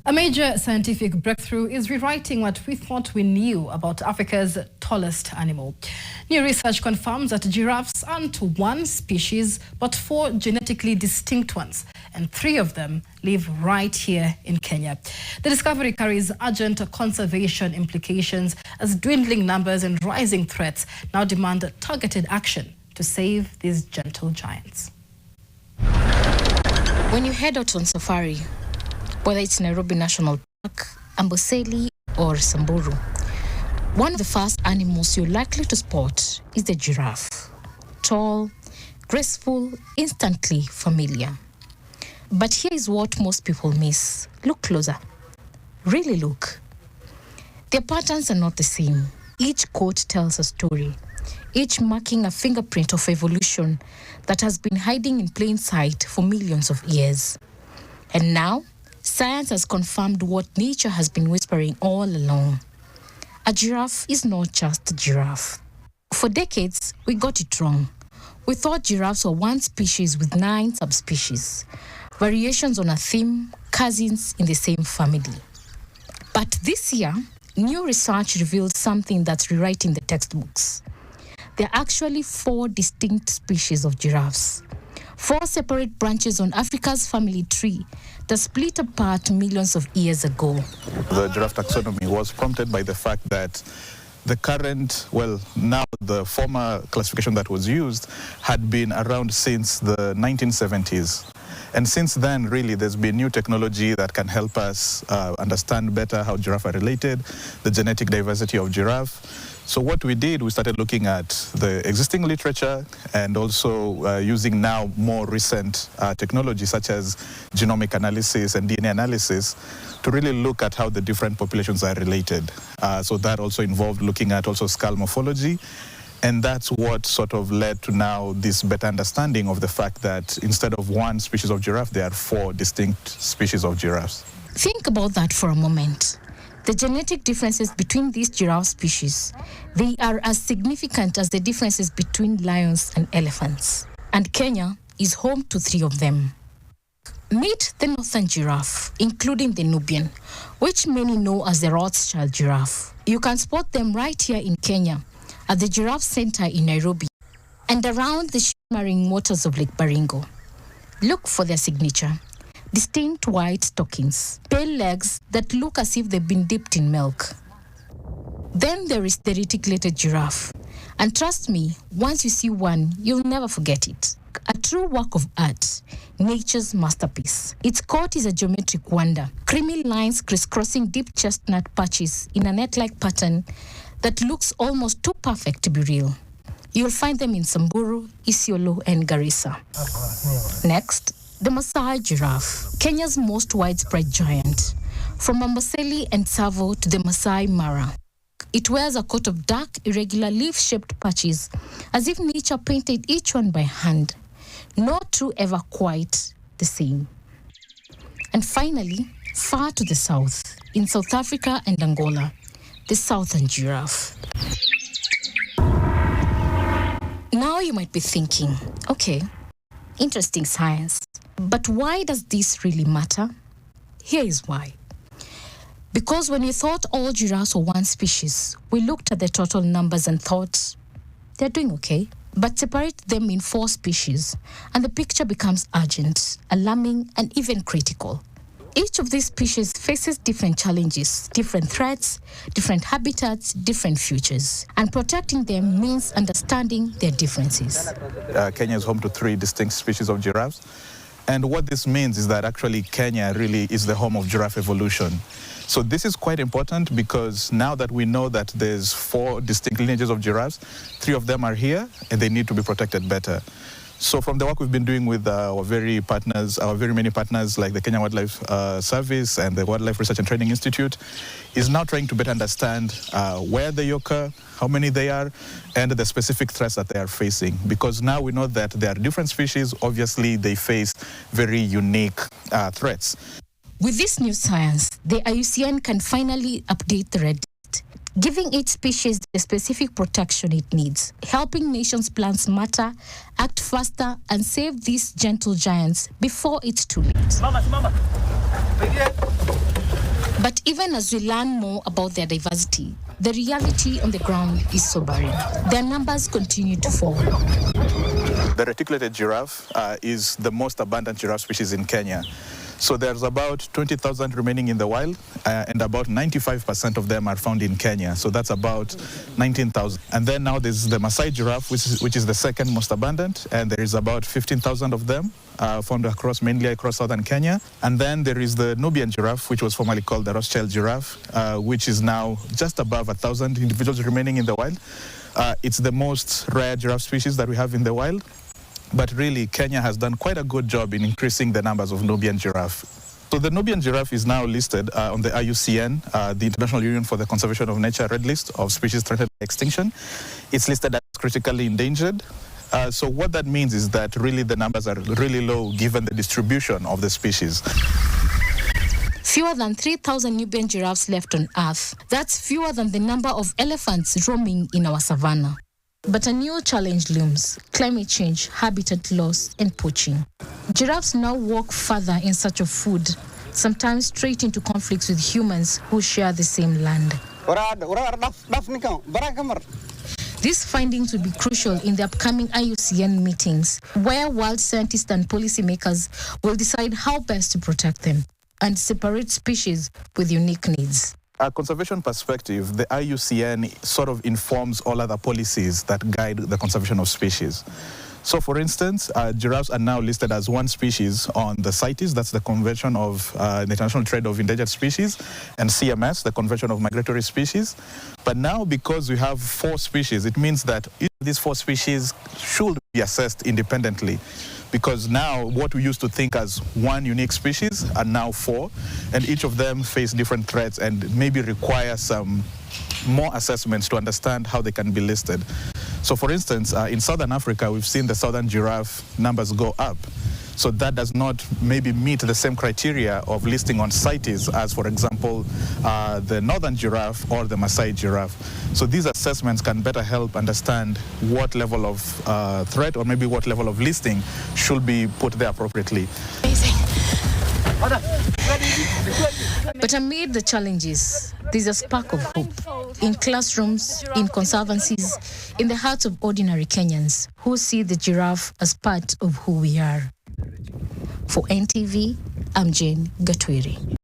A major scientific breakthrough is rewriting what we thought we knew about Africa's tallest animal. New research confirms that giraffes aren't one species, but 4 genetically distinct ones, and 3 of them live right here in Kenya. The discovery carries urgent conservation implications as dwindling numbers and rising threats now demand targeted action to save these gentle giants. When you head out on safari, whether it's Nairobi National Park, Amboseli, or Samburu, one of the first animals you're likely to spot is the giraffe. Tall, graceful, instantly familiar. But here is what most people miss. Look closer. Really look. Their patterns are not the same. Each coat tells a story, each marking a fingerprint of evolution that has been hiding in plain sight for millions of years. And now, science has confirmed what nature has been whispering all along. A giraffe is not just a giraffe. For decades, we got it wrong. We thought giraffes were one species with 9 subspecies, variations on a theme, cousins in the same family. But this year, new research revealed something that's rewriting the textbooks. There are actually 4 distinct species of giraffes. 4 separate branches on Africa's family tree that split apart millions of years ago. The giraffe taxonomy was prompted by the fact that the current, now the former classification that was used had been around since the 1970s. And since then, really, there's been new technology that can help us understand better how giraffes are related, the genetic diversity of giraffe. So what we did, we started looking at the existing literature and also using now more recent technology such as genomic analysis and DNA analysis to really look at how the different populations are related. So that also involved looking at also skull morphology. And that's what sort of led to now this better understanding of the fact that instead of 1 species of giraffe, there are 4 distinct species of giraffes. Think about that for a moment. The genetic differences between these giraffe species, they are as significant as the differences between lions and elephants. And Kenya is home to 3 of them. Meet the northern giraffe, including the Nubian, which many know as the Rothschild giraffe. You can spot them right here in Kenya, at the Giraffe Center in Nairobi, and around the shimmering waters of Lake Baringo. Look for their signature. Distinct white stockings, pale legs that look as if they've been dipped in milk. Then there is the reticulated giraffe. And trust me, once you see one, you'll never forget it. A true work of art, nature's masterpiece. Its coat is a geometric wonder. Creamy lines crisscrossing deep chestnut patches in a net-like pattern that looks almost too perfect to be real. You'll find them in Samburu, Isiolo, and Garissa. Next, the Maasai giraffe, Kenya's most widespread giant. From Amboseli and Tsavo to the Masai Mara. It wears a coat of dark, irregular leaf-shaped patches, as if nature painted each one by hand. No two ever quite the same. And finally, far to the south, in South Africa and Angola, the southern giraffe. Now you might be thinking, okay, interesting science, but why does this really matter? Here is why. Because when we thought all giraffes were one species, we looked at the total numbers and thought, they're doing okay. But separate them in 4 species, and the picture becomes urgent, alarming, and even critical. Each of these species faces different challenges, different threats, different habitats, different futures. And protecting them means understanding their differences. Kenya is home to 3 distinct species of giraffes. And what this means is that actually Kenya really is the home of giraffe evolution. So this is quite important because now that we know that there's 4 distinct lineages of giraffes, 3 of them are here and they need to be protected better. So from the work we've been doing with our very many partners like the Kenya Wildlife Service and the Wildlife Research and Training Institute, is now trying to better understand where they occur, how many they are, and the specific threats that they are facing. Because now we know that there are different species, obviously they face very unique threats. With this new science, the IUCN can finally update the red list, giving each species the specific protection it needs, helping nations plan smarter, act faster, and save these gentle giants before it's too late. But even as we learn more about their diversity, the reality on the ground is sobering. Their numbers continue to fall. The reticulated giraffe is the most abundant giraffe species in Kenya. So there's about 20,000 remaining in the wild, and about 95% of them are found in Kenya. So that's about 19,000. And then now there's the Maasai giraffe, which is the second most abundant, and there is about 15,000 of them found mainly across southern Kenya. And then there is the Nubian giraffe, which was formerly called the Rothschild giraffe, which is now just above 1,000 individuals remaining in the wild. It's the most rare giraffe species that we have in the wild. But really, Kenya has done quite a good job in increasing the numbers of Nubian giraffe. So the Nubian giraffe is now listed on the IUCN, the International Union for the Conservation of Nature Red List of species threatened by extinction. It's listed as critically endangered. So what that means is that really the numbers are really low given the distribution of the species. Fewer than 3,000 Nubian giraffes left on Earth. That's fewer than the number of elephants roaming in our savannah. But a new challenge looms: climate change, habitat loss, and poaching. Giraffes now walk further in search of food, sometimes straight into conflicts with humans who share the same land. These findings will be crucial in the upcoming IUCN meetings, where world scientists and policymakers will decide how best to protect them and separate species with unique needs. A conservation perspective, the IUCN sort of informs all other policies that guide the conservation of species. So for instance, giraffes are now listed as one species on the CITES, that's the Convention of the International Trade of Endangered Species, and CMS, the Convention of Migratory Species. But now, because we have 4 species, it means that each of these 4 species should be assessed independently. Because now what we used to think as one unique species are now 4, and each of them face different threats and maybe require some more assessments to understand how they can be listed. So for instance, in Southern Africa, we've seen the southern giraffe numbers go up. So that does not maybe meet the same criteria of listing on CITES as, for example, the northern giraffe or the Maasai giraffe. So these assessments can better help understand what level of threat or maybe what level of listing should be put there appropriately. Amazing. But amid the challenges, there's a spark of hope. In classrooms, in conservancies, in the hearts of ordinary Kenyans who see the giraffe as part of who we are. For NTV, I'm Jane Gatwiri.